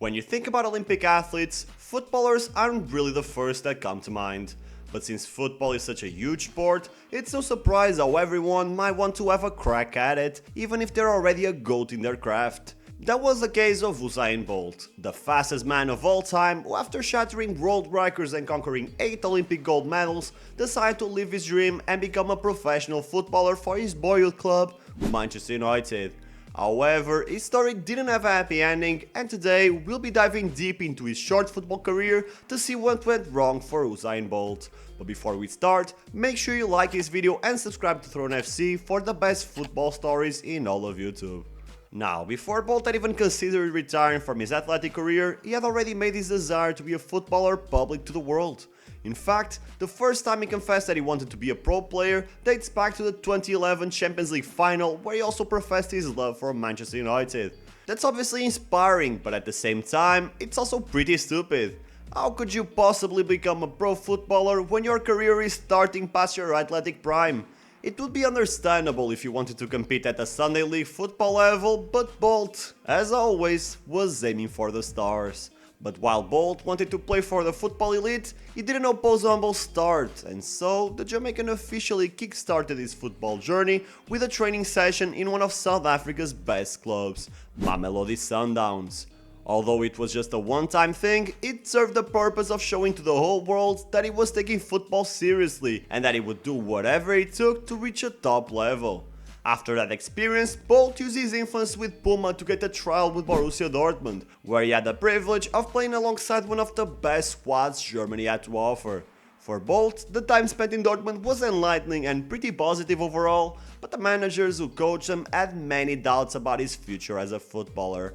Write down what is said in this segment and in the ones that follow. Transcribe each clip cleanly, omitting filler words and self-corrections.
When you think about Olympic athletes, footballers aren't really the first that come to mind. But since football is such a huge sport, it's no surprise how everyone might want to have a crack at it, even if they're already a GOAT in their craft. That was the case of Usain Bolt, the fastest man of all time who, after shattering world records and conquering 8 Olympic gold medals, decided to live his dream and become a professional footballer for his boyhood club, Manchester United. However, his story didn't have a happy ending, and today we'll be diving deep into his short football career to see what went wrong for Usain Bolt. But before we start, make sure you like this video and subscribe to Throne FC for the best football stories in all of YouTube. Now, before Bolt had even considered retiring from his athletic career, he had already made his desire to be a footballer public to the world. In fact, the first time he confessed that he wanted to be a pro player dates back to the 2011 Champions League final, where he also professed his love for Manchester United. That's obviously inspiring, but at the same time, it's also pretty stupid. How could you possibly become a pro footballer when your career is starting past your athletic prime? It would be understandable if you wanted to compete at a Sunday League football level, but Bolt, as always, was aiming for the stars. But while Bolt wanted to play for the football elite, he didn't oppose a humble start, and so the Jamaican officially kick-started his football journey with a training session in one of South Africa's best clubs, Mamelodi Sundowns. Although it was just a one-time thing, it served the purpose of showing to the whole world that he was taking football seriously and that he would do whatever it took to reach a top level. After that experience, Bolt used his influence with Puma to get a trial with Borussia Dortmund, where he had the privilege of playing alongside one of the best squads Germany had to offer. For Bolt, the time spent in Dortmund was enlightening and pretty positive overall, but the managers who coached him had many doubts about his future as a footballer.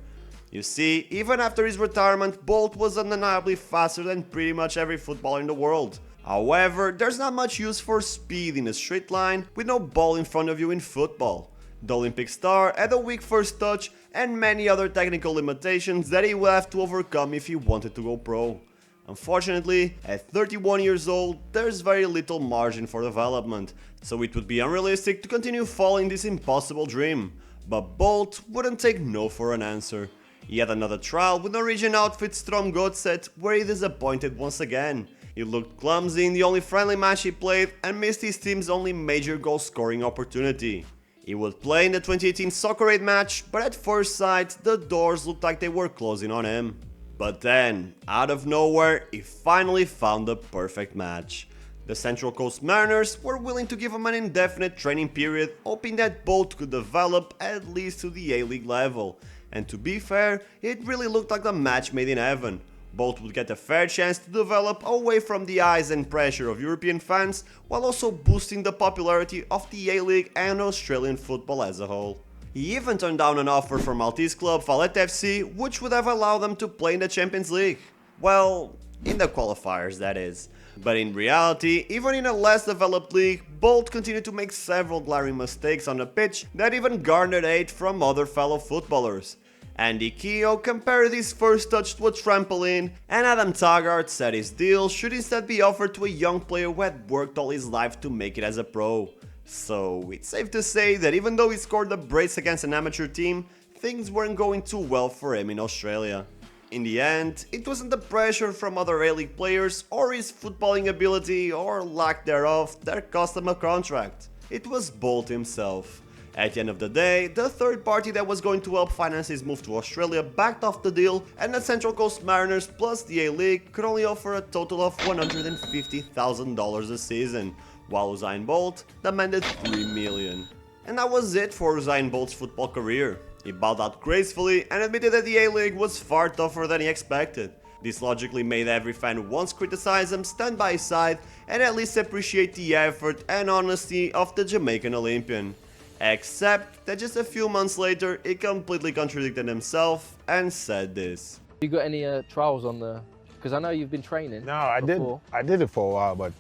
You see, even after his retirement, Bolt was undeniably faster than pretty much every footballer in the world. However, there's not much use for speed in a straight line with no ball in front of you in football. The Olympic star had a weak first touch and many other technical limitations that he would have to overcome if he wanted to go pro. Unfortunately, at 31 years old, there's very little margin for development, so it would be unrealistic to continue following this impossible dream. But Bolt wouldn't take no for an answer. He had another trial with Norwegian outfit Strom Godset, where he disappointed once again. He looked clumsy in the only friendly match he played and missed his team's only major goal-scoring opportunity. He would play in the 2018 Soccer Aid match, but at first sight, the doors looked like they were closing on him. But then, out of nowhere, he finally found the perfect match. The Central Coast Mariners were willing to give him an indefinite training period, hoping that Bolt could develop at least to the A-League level. And to be fair, it really looked like the match made in heaven. Bolt would get a fair chance to develop away from the eyes and pressure of European fans, while also boosting the popularity of the A-League and Australian football as a whole. He even turned down an offer from Maltese club Valette FC, which would have allowed them to play in the Champions League. Well, in the qualifiers, that is. But in reality, even in a less developed league, Bolt continued to make several glaring mistakes on the pitch that even garnered hate from other fellow footballers. Andy Keogh compared his first touch to a trampoline, and Adam Taggart said his deal should instead be offered to a young player who had worked all his life to make it as a pro. So it's safe to say that even though he scored a brace against an amateur team, things weren't going too well for him in Australia. In the end, it wasn't the pressure from other A-League players or his footballing ability or lack thereof that cost him a contract. It was Bolt himself. At the end of the day, the third party that was going to help finance his move to Australia backed off the deal, and the Central Coast Mariners plus the A-League could only offer a total of $150,000 a season, while Usain Bolt demanded $3 million. And that was it for Usain Bolt's football career. He bowed out gracefully and admitted that the A-League was far tougher than he expected. This logically made every fan who once criticized him stand by his side and at least appreciate the effort and honesty of the Jamaican Olympian. Except that just a few months later, he completely contradicted himself and said this. You got any trials on the? Because I know you've been training. No, I before. did. I did it for a while, but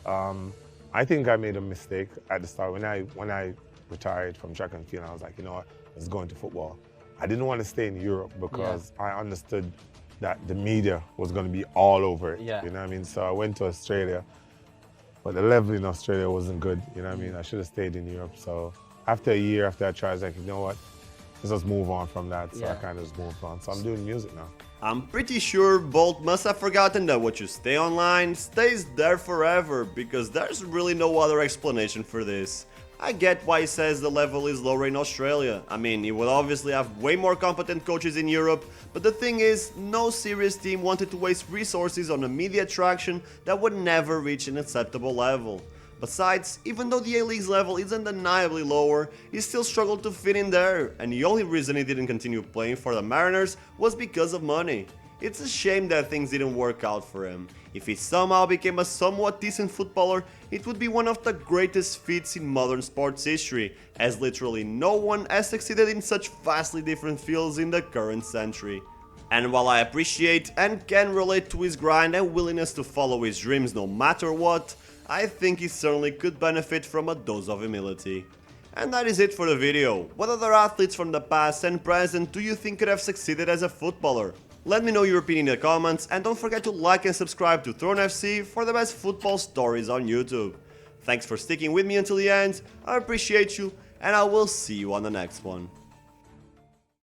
I think I made a mistake at the start. When I retired from track and field, I was like, you know what, let's go into football. I didn't want to stay in Europe because I understood that the media was going to be all over it. Yeah. You know what I mean? So I went to Australia, but the level in Australia wasn't good. You know what I mean? I should have stayed in Europe. So after a year, after I tried, I was like, you know what, let's just move on from that. So I kind of just moved on. So I'm doing music now. I'm pretty sure Bolt must have forgotten that what you stay online stays there forever, because there's really no other explanation for this. I get why he says the level is lower in Australia. I mean, he will obviously have way more competent coaches in Europe, but the thing is, no serious team wanted to waste resources on a media attraction that would never reach an acceptable level. Besides, even though the A-League's level is undeniably lower, he still struggled to fit in there, and the only reason he didn't continue playing for the Mariners was because of money. It's a shame that things didn't work out for him. If he somehow became a somewhat decent footballer, it would be one of the greatest feats in modern sports history, as literally no one has succeeded in such vastly different fields in the current century. And while I appreciate and can relate to his grind and willingness to follow his dreams no matter what, I think he certainly could benefit from a dose of humility. And that is it for the video. What other athletes from the past and present do you think could have succeeded as a footballer? Let me know your opinion in the comments, and don't forget to like and subscribe to Throne FC for the best football stories on YouTube. Thanks for sticking with me until the end, I appreciate you, and I will see you on the next one.